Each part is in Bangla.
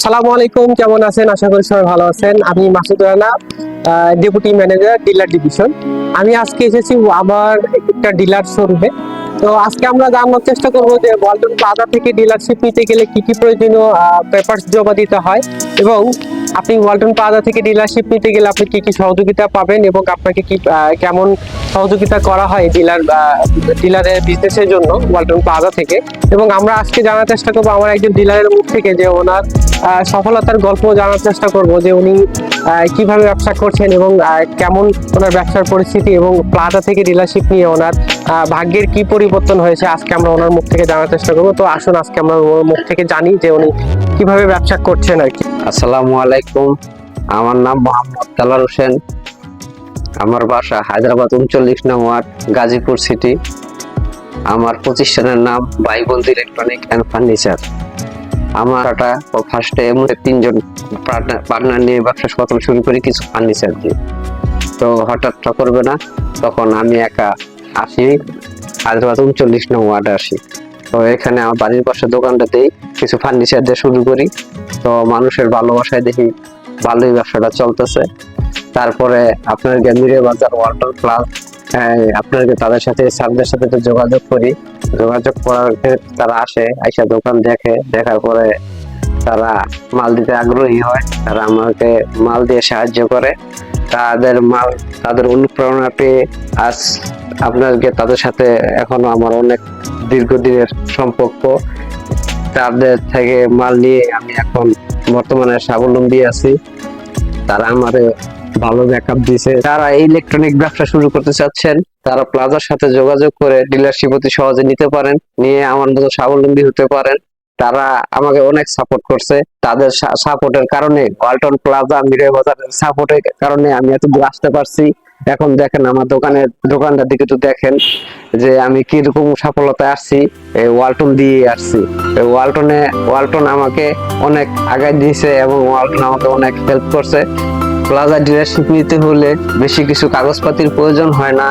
আসসালামু আলাইকুম, কেমন আছেন? আশা করি সবাই ভালো আছেন। আমি Masud Rana, deputy manager dealer division. আমি আজকে এসেছি আমার একটা ডিলার শোরুমে। তো আজকে আমরা জানার চেষ্টা করব যে ওয়ালটন প্লাজা থেকে ডিলারশিপ নিতে গেলে কি কি প্রয়োজনীয় পেপারস জমা দিতে হয়, এবং আপনি ওয়ালটন প্লাজা থেকে ডিলারশিপ নিতে গেলে আপনি কি কি সহযোগিতা পাবেন, এবং আপনাকে কি কেমন সহযোগিতা করা হয় ডিলারের বিজনেসের জন্য ওয়ালটন প্লাজা থেকে। এবং আমরা আজকে জানার চেষ্টা করবো আমার একজন ডিলারের মুখ থেকে যে ওনার সফলতার গল্প জানার চেষ্টা করব, যে উনি কিভাবে ব্যবসা করছেন এবং কেমন ওনার ব্যবসার পরিস্থিতি, এবং প্লাজা থেকে ডিলারশিপ নিয়ে ওনার ভাগ্যের কি পরিবর্তন হয়েছে আজকে আমরা ওনার মুখ থেকে জানার চেষ্টা করবো। তো আসুন আজকে আমরা ওনার মুখ থেকে জানি যে উনি কিভাবে ব্যবসা করছেন আর কি। আসসালামু আলাইকুম, আমার নাম মোহাম্মদ তালার হোসেন। আমার বাসা হায়দ্রাবাদ 39 নং ওয়ার্ড, গাজীপুর সিটি। আমার প্রতিষ্ঠানের নাম ভাইবন্ধু ইলেকট্রনিক অ্যান্ড ফার্নিচার। আমার ফার্স্টে তিনজন পার্টনার নিয়ে ব্যবসা প্রথম শুরু করি কিছু ফার্নিচার দিয়ে। তো হঠাৎ করবে না, তখন আমি একা আসি, হায়দ্রাবাদ 39 নং ওয়ার্ডে আসি। তো এখানে আমার বাড়ির পাশে দোকানটাতেই কিছু ফার্নিচার দিয়ে শুরু করি। তো মানুষের ভালোবাসায় দেখি ভালোই ব্যবসাটা চলতেছে। তারপরে আপনার মিরে বাজার ওয়ালটন প্লাস, আপনাকে তাদের সাথে স্যারদের সাথে তো যোগাযোগ করি। যোগাযোগ করার ক্ষেত্রে তারা আসে, আইসা দোকান দেখে, দেখার পরে তারা মাল দিতে আগ্রহী হয়, তারা আমাকে মাল দিয়ে সাহায্য করে। তাদের অনুপ্রেরণা পেয়ে আজ আপনাকে তাদের সাথে এখনো আমার অনেক দীর্ঘদিনের সম্পর্ক। তাদের থেকে মাল নিয়ে আমি এখন বর্তমানে স্বাবলম্বী আছি। তারা আমারে ভালো ব্যাকআপ দিয়েছে। যারা এই ইলেকট্রনিক ব্যবসা শুরু করতে চাচ্ছেন, তারা প্লাজার সাথে যোগাযোগ করে ডিলারশিপ অতি সহজে নিতে পারেন, নিয়ে আমার মতো স্বাবলম্বী হতে পারেন। তারা আমাকে অনেক সাপোর্ট করছে। তাদের সাপোর্টের কারণে ওয়ালটন প্লাজা মিরে বাজারের সাপোর্টের কারণে আমি এত দূর আসতে পারছি। এখন দেখেন আমার দোকানটার দিকে একটু দেখেন যে আমি কিরকম সফলতায় আসছি। এই ওয়ালটন দিয়ে আসছি। ওয়ালটন আমাকে অনেক আগায় দিয়েছে এবং ওয়ালটন আমাকে অনেক হেল্প করছে। প্লাজা ডিলারশিপ নিতে হলে বেশি কিছু কাগজপাতির প্রয়োজন হয় না।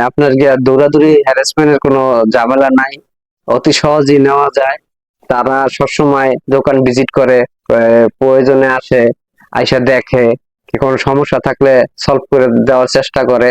আপনার গিয়ে দৌড়াদৌড়ি হ্যারাসমেন্টের কোনো ঝামেলা নাই, অতি সহজেই নেওয়া যায়। তারা সবসময় দোকান ভিজিট করে, প্রয়োজনে আসে, আইসা দেখে, কোনো সমস্যা থাকলে সলভ করে দেওয়ার চেষ্টা করে।